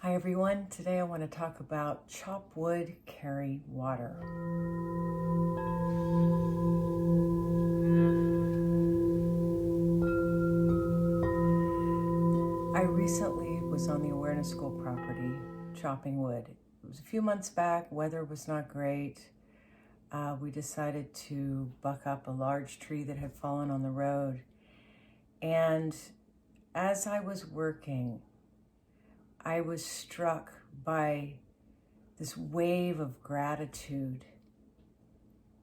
Hi everyone, today I want to talk about chop wood, carry water. I recently was on the awareness school property chopping wood. It was a few months back, weather was not great. We decided to buck up a large tree that had fallen on the road. And as I was working, I was struck by this wave of gratitude.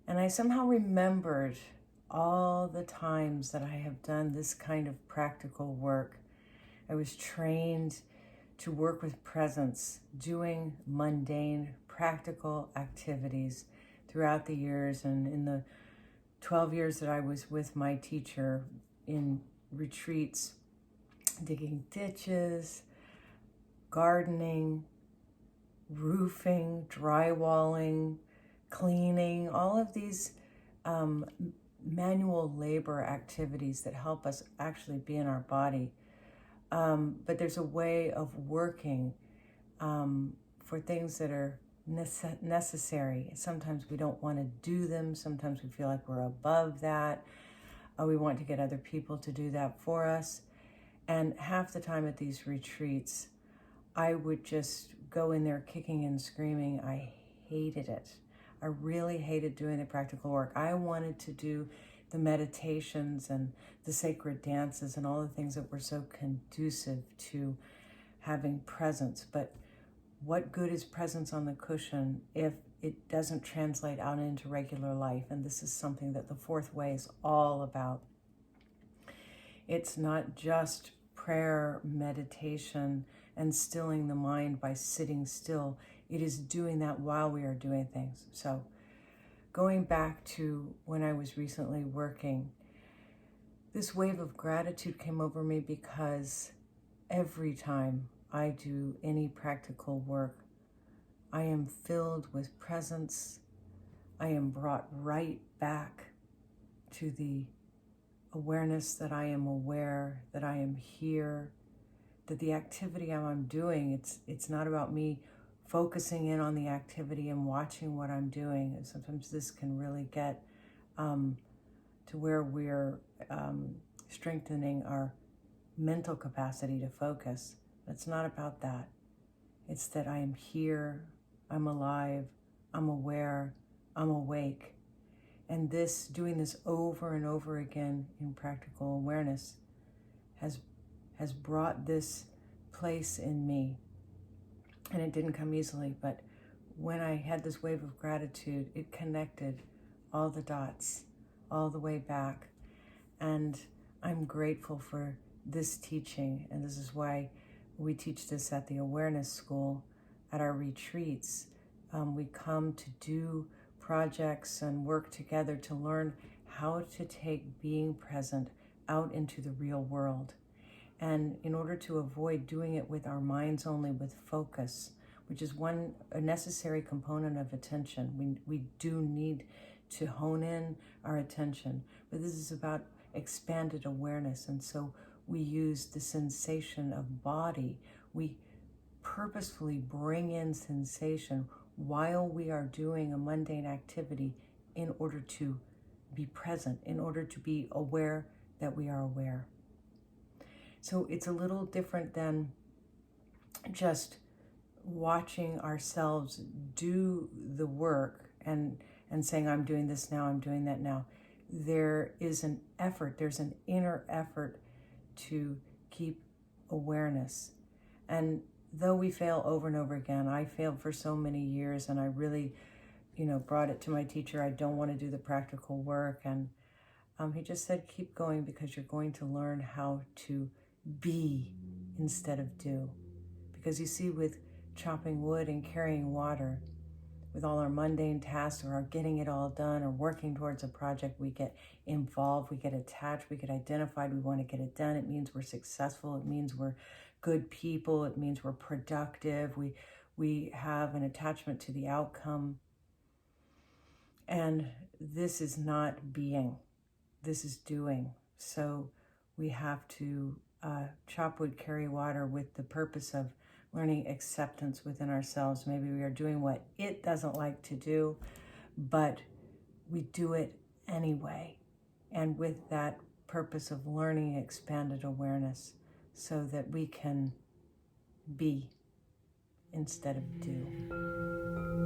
And I somehow remembered all the times that I have done this kind of practical work. I was trained to work with presence, doing mundane, practical activities throughout the years. And in the 12 years that I was with my teacher in retreats, digging ditches, gardening, roofing, drywalling, cleaning, all of these manual labor activities that help us actually be in our body. But there's a way of working for things that are necessary. Sometimes we don't want to do them. Sometimes we feel like we're above that. We want to get other people to do that for us. And half the time at these retreats, I would just go in there kicking and screaming. I hated it. I really hated doing the practical work. I wanted to do the meditations and the sacred dances and all the things that were so conducive to having presence. But what good is presence on the cushion if it doesn't translate out into regular life? And this is something that the fourth way is all about. It's not just prayer, meditation, and stilling the mind by sitting still. It is doing that while we are doing things. So going back to when I was recently working, this wave of gratitude came over me because every time I do any practical work, I am filled with presence. I am brought right back to the awareness that I am aware, that I am here, that the activity I'm doing, it's not about me focusing in on the activity and watching what I'm doing. And sometimes this can really get to where we're strengthening our mental capacity to focus. But it's not about that. It's that I am here, I'm alive, I'm aware, I'm awake. And doing this over and over again in practical awareness has brought this place in me. And it didn't come easily, but when I had this wave of gratitude, it connected all the dots, all the way back. And I'm grateful for this teaching. And this is why we teach this at the awareness school, at our retreats. We come to do projects and work together to learn how to take being present out into the real world. And in order to avoid doing it with our minds only, with focus, which is a necessary component of attention. We do need to hone in our attention, but this is about expanded awareness. And so we use the sensation of body. We purposefully bring in sensation while we are doing a mundane activity in order to be present, in order to be aware that we are aware. So it's a little different than just watching ourselves do the work and saying, I'm doing this now, I'm doing that now. There is an effort, there's an inner effort to keep awareness. And though we fail over and over again, I failed for so many years, and I really, brought it to my teacher. I don't want to do the practical work. And he just said, keep going, because you're going to learn how to be instead of do. Because you see, with chopping wood and carrying water, with all our mundane tasks or our getting it all done or working towards a project, we get involved, we get attached, we get identified, we want to get it done. It means we're successful. It means we're good people. It means we're productive. We have an attachment to the outcome. And this is not being, this is doing. So we have to chop wood, carry water with the purpose of learning acceptance within ourselves. Maybe we are doing what it doesn't like to do, but we do it anyway. And with that purpose of learning expanded awareness so that we can be instead of do.